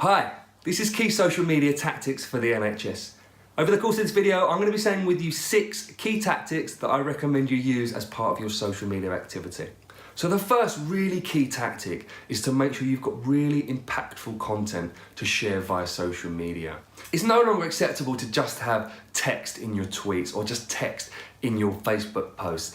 Hi, this is Key Social Media Tactics for the NHS. Over the course of this video, I'm going to be sharing with you 6 key tactics that I recommend you use as part of your social media activity. So the first really key tactic is to make sure you've got really impactful content to share via social media. It's no longer acceptable to just have text in your tweets or just text in your Facebook posts.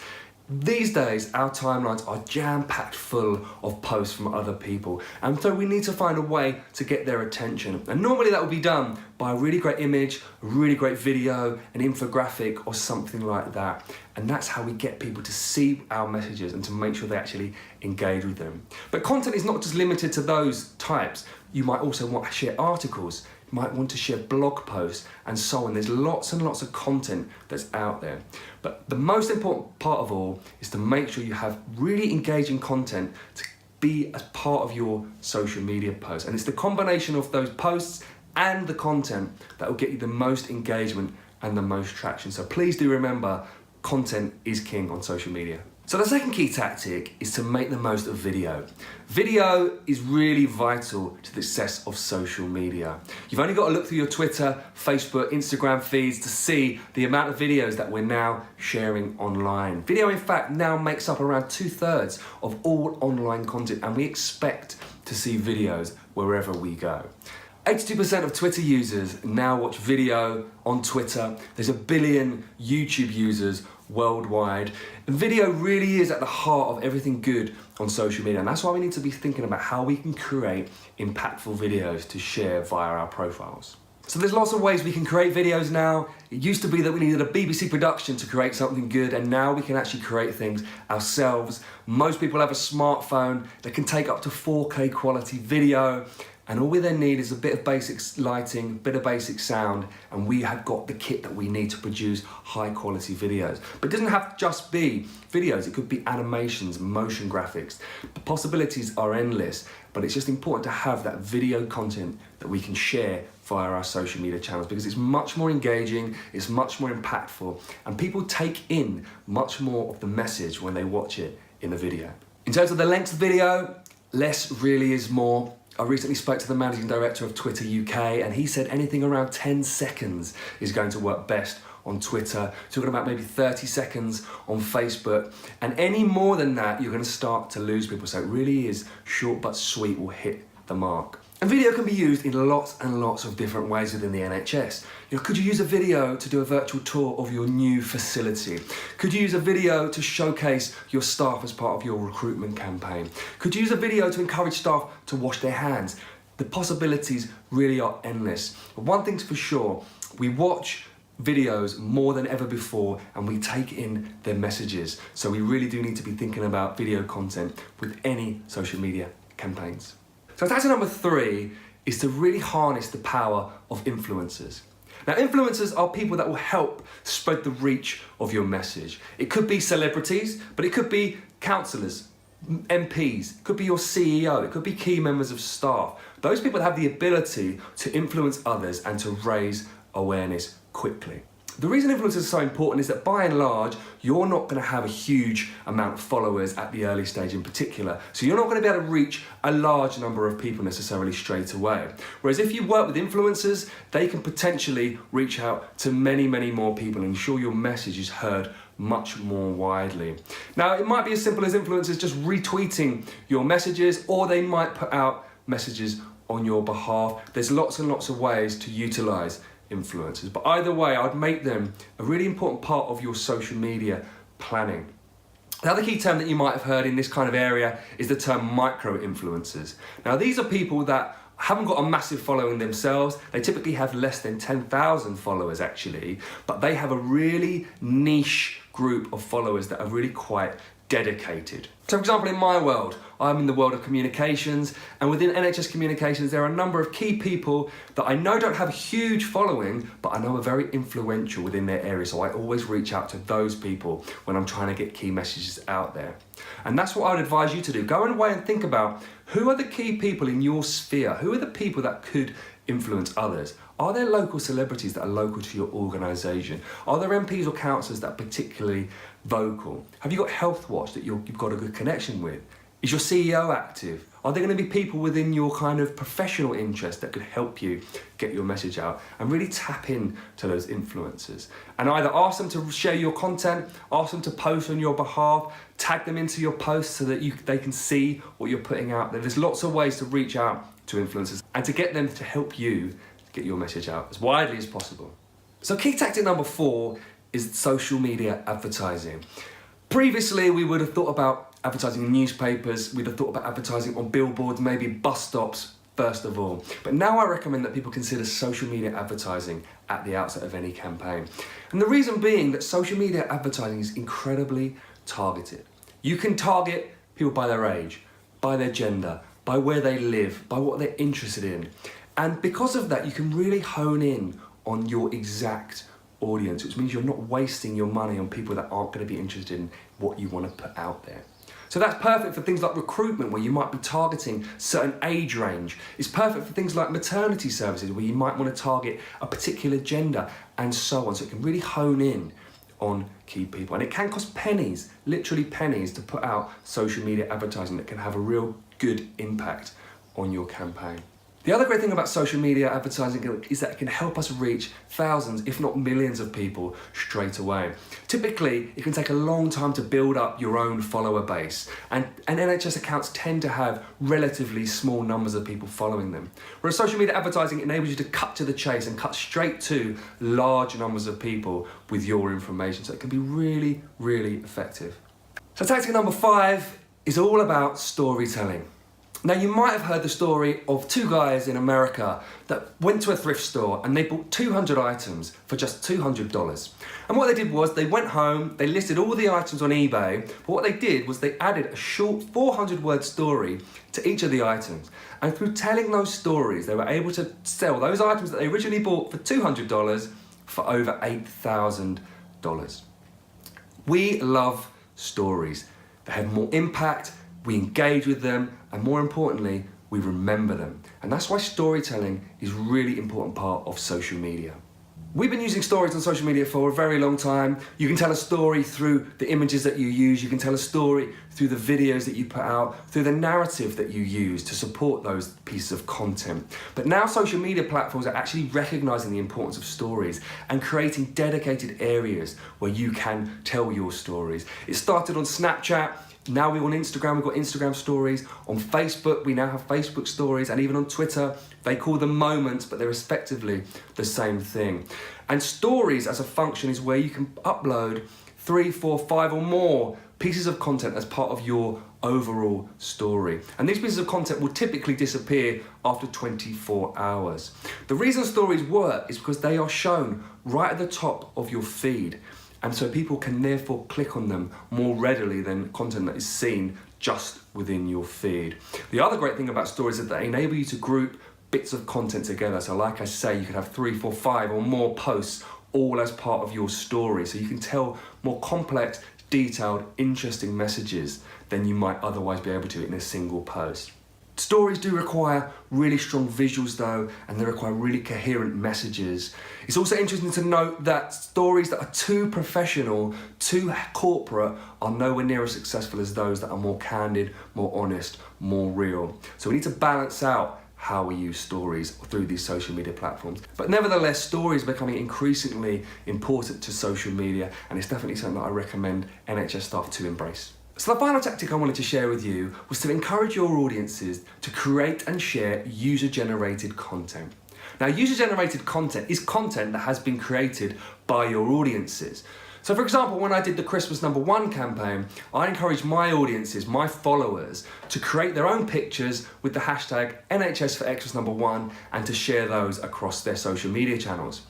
These days, our timelines are jam-packed full of posts from other people, and so we need to find a way to get their attention. And normally that will be done by a really great image, a really great video, an infographic or something like that. And that's how we get people to see our messages and to make sure they actually engage with them. But content is not just limited to those types. You might also want to share articles, you might want to share blog posts and so on. There's lots and lots of content that's out there. But the most important part of all is to make sure you have really engaging content to be as part of your social media posts. And it's the combination of those posts and the content that will get you the most engagement and the most traction. So please do remember, content is king on social media. So the second key tactic is to make the most of video. Video is really vital to the success of social media. You've only got to look through your Twitter, Facebook, Instagram feeds to see the amount of videos that we're now sharing online. Video, in fact, now makes up around 2/3 of all online content, and we expect to see videos wherever we go. 82% of Twitter users now watch video on Twitter. There's 1 billion YouTube users worldwide. And video really is at the heart of everything good on social media, and that's why we need to be thinking about how we can create impactful videos to share via our profiles. So there's lots of ways we can create videos now. It used to be that we needed a BBC production to create something good, and now we can actually create things ourselves. Most people have a smartphone that can take up to 4K quality video, and all we then need is a bit of basic lighting, a bit of basic sound, and we have got the kit that we need to produce high quality videos. But it doesn't have to just be videos, it could be animations, motion graphics. The possibilities are endless, but it's just important to have that video content that we can share via our social media channels, because it's much more engaging, it's much more impactful, and people take in much more of the message when they watch it in the video. In terms of the length of the video, less really is more. I recently spoke to the managing director of Twitter UK, and he said anything around 10 seconds is going to work best on Twitter, talking about maybe 30 seconds on Facebook, and any more than that you're going to start to lose people. So it really is short but sweet will hit the mark. And video can be used in lots and lots of different ways within the NHS. Could you use a video to do a virtual tour of your new facility? Could you use a video to showcase your staff as part of your recruitment campaign? Could you use a video to encourage staff to wash their hands? The possibilities really are endless. But one thing's for sure, we watch videos more than ever before and we take in their messages. So we really do need to be thinking about video content with any social media campaigns. So tactic number 3 is to really harness the power of influencers. Now, influencers are people that will help spread the reach of your message. It could be celebrities, but it could be councillors, MPs, it could be your CEO, it could be key members of staff. Those people have the ability to influence others and to raise awareness quickly. The reason influencers are so important is that by and large, you're not going to have a huge amount of followers at the early stage in particular. So you're not going to be able to reach a large number of people necessarily straight away. Whereas if you work with influencers, they can potentially reach out to many, many more people and ensure your message is heard much more widely. Now, it might be as simple as influencers just retweeting your messages, or they might put out messages on your behalf. There's lots and lots of ways to utilize influencers, but either way, I'd make them a really important part of your social media planning. The other key term that you might have heard in this kind of area is the term micro-influencers. Now, these are people that haven't got a massive following themselves. They typically have less than 10,000 followers actually, but they have a really niche group of followers that are really quite dedicated. So for example, in my world, I'm in the world of communications, and within NHS communications there are a number of key people that I know don't have a huge following, but I know are very influential within their area, so I always reach out to those people when I'm trying to get key messages out there. And that's what I'd advise you to do. Go away and think about who are the key people in your sphere, who are the people that could influence others. Are there local celebrities that are local to your organisation? Are there MPs or councillors that are particularly vocal? Have you got Health Watch that you've got a good connection with? Is your CEO active? Are there going to be people within your kind of professional interest that could help you get your message out? And really tap in to those influencers. And either ask them to share your content, ask them to post on your behalf, tag them into your posts so that they can see what you're putting out there. There's lots of ways to reach out to influencers and to get them to help you get your message out as widely as possible. So key tactic number 4 is social media advertising. Previously, we would have thought about advertising in newspapers, we'd have thought about advertising on billboards, maybe bus stops first of all. But now I recommend that people consider social media advertising at the outset of any campaign. And the reason being that social media advertising is incredibly targeted. You can target people by their age, by their gender, by where they live, by what they're interested in. And because of that, you can really hone in on your exact audience, which means you're not wasting your money on people that aren't going to be interested in what you want to put out there. So that's perfect for things like recruitment, where you might be targeting certain age range. It's perfect for things like maternity services, where you might want to target a particular gender and so on. So it can really hone in on key people. And it can cost pennies, literally pennies, to put out social media advertising that can have a real good impact on your campaign. The other great thing about social media advertising is that it can help us reach thousands, if not millions of people straight away. Typically, it can take a long time to build up your own follower base, and NHS accounts tend to have relatively small numbers of people following them. Whereas social media advertising enables you to cut to the chase and cut straight to large numbers of people with your information, so it can be really, really effective. So tactic number 5 is all about storytelling. Now, you might have heard the story of 2 guys in America that went to a thrift store and they bought 200 items for just $200. And what they did was they went home, they listed all the items on eBay, but what they did was they added a short 400-word story to each of the items. And through telling those stories, they were able to sell those items that they originally bought for $200 for over $8,000. We love stories. They have more impact, we engage with them, and more importantly, we remember them. And that's why storytelling is a really important part of social media. We've been using stories on social media for a very long time. You can tell a story through the images that you use, you can tell a story through the videos that you put out, through the narrative that you use to support those pieces of content. But now social media platforms are actually recognizing the importance of stories and creating dedicated areas where you can tell your stories. It started on Snapchat. Now we're on Instagram, we've got Instagram stories. On Facebook, we now have Facebook stories, and even on Twitter, they call them moments, but they're effectively the same thing. And stories as a function is where you can upload 3, 4, 5 or more pieces of content as part of your overall story. And these pieces of content will typically disappear after 24 hours. The reason stories work is because they are shown right at the top of your feed. And so people can therefore click on them more readily than content that is seen just within your feed. The other great thing about stories is that they enable you to group bits of content together. So like I say, you can have 3, 4, 5 or more posts all as part of your story. So you can tell more complex, detailed, interesting messages than you might otherwise be able to in a single post. Stories do require really strong visuals though, and they require really coherent messages. It's also interesting to note that stories that are too professional, too corporate, are nowhere near as successful as those that are more candid, more honest, more real. So we need to balance out how we use stories through these social media platforms. But nevertheless, stories are becoming increasingly important to social media, and it's definitely something that I recommend NHS staff to embrace. So the final tactic I wanted to share with you was to encourage your audiences to create and share user-generated content. Now, user-generated content is content that has been created by your audiences. So for example, when I did the Christmas #1 campaign, I encouraged my audiences, my followers, to create their own pictures with the hashtag NHS for Xmas #1 and to share those across their social media channels.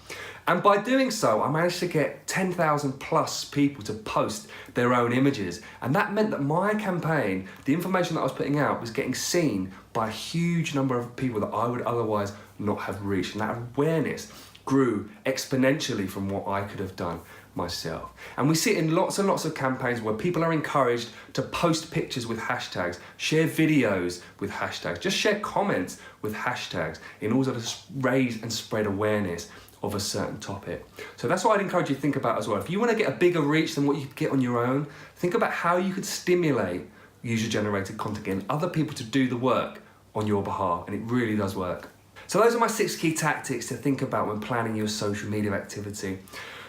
And by doing so, I managed to get 10,000 plus people to post their own images. And that meant that my campaign, the information that I was putting out, was getting seen by a huge number of people that I would otherwise not have reached. And that awareness grew exponentially from what I could have done myself. And we see it in lots and lots of campaigns where people are encouraged to post pictures with hashtags, share videos with hashtags, just share comments with hashtags in order to raise and spread awareness of a certain topic. So that's what I'd encourage you to think about as well. If you want to get a bigger reach than what you could get on your own, think about how you could stimulate user-generated content, getting other people to do the work on your behalf, and it really does work. So those are my 6 key tactics to think about when planning your social media activity.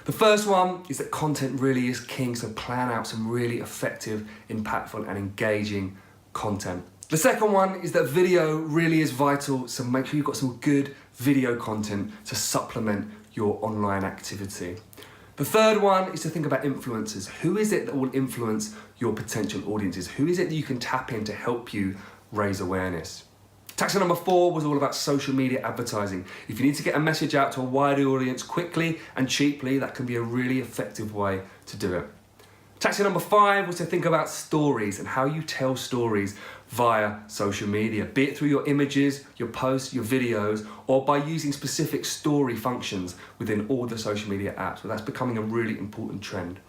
The first one is that content really is king, so plan out some really effective, impactful and engaging content. The second one is that video really is vital, so make sure you've got some good video content to supplement your online activity. The third one is to think about influencers. Who is it that will influence your potential audiences? Who is it that you can tap in to help you raise awareness? Tactic number 4 was all about social media advertising. If you need to get a message out to a wider audience quickly and cheaply, that can be a really effective way to do it. Tactic number 5 was to think about stories and how you tell stories via social media, be it through your images, your posts, your videos, or by using specific story functions within all the social media apps. So that's becoming a really important trend.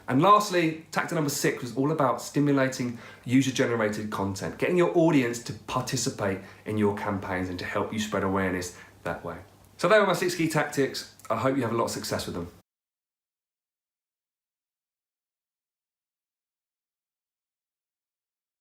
And lastly, tactic number 6 was all about stimulating user-generated content, getting your audience to participate in your campaigns and to help you spread awareness that way. So there are my 6 key tactics. I hope you have a lot of success with them.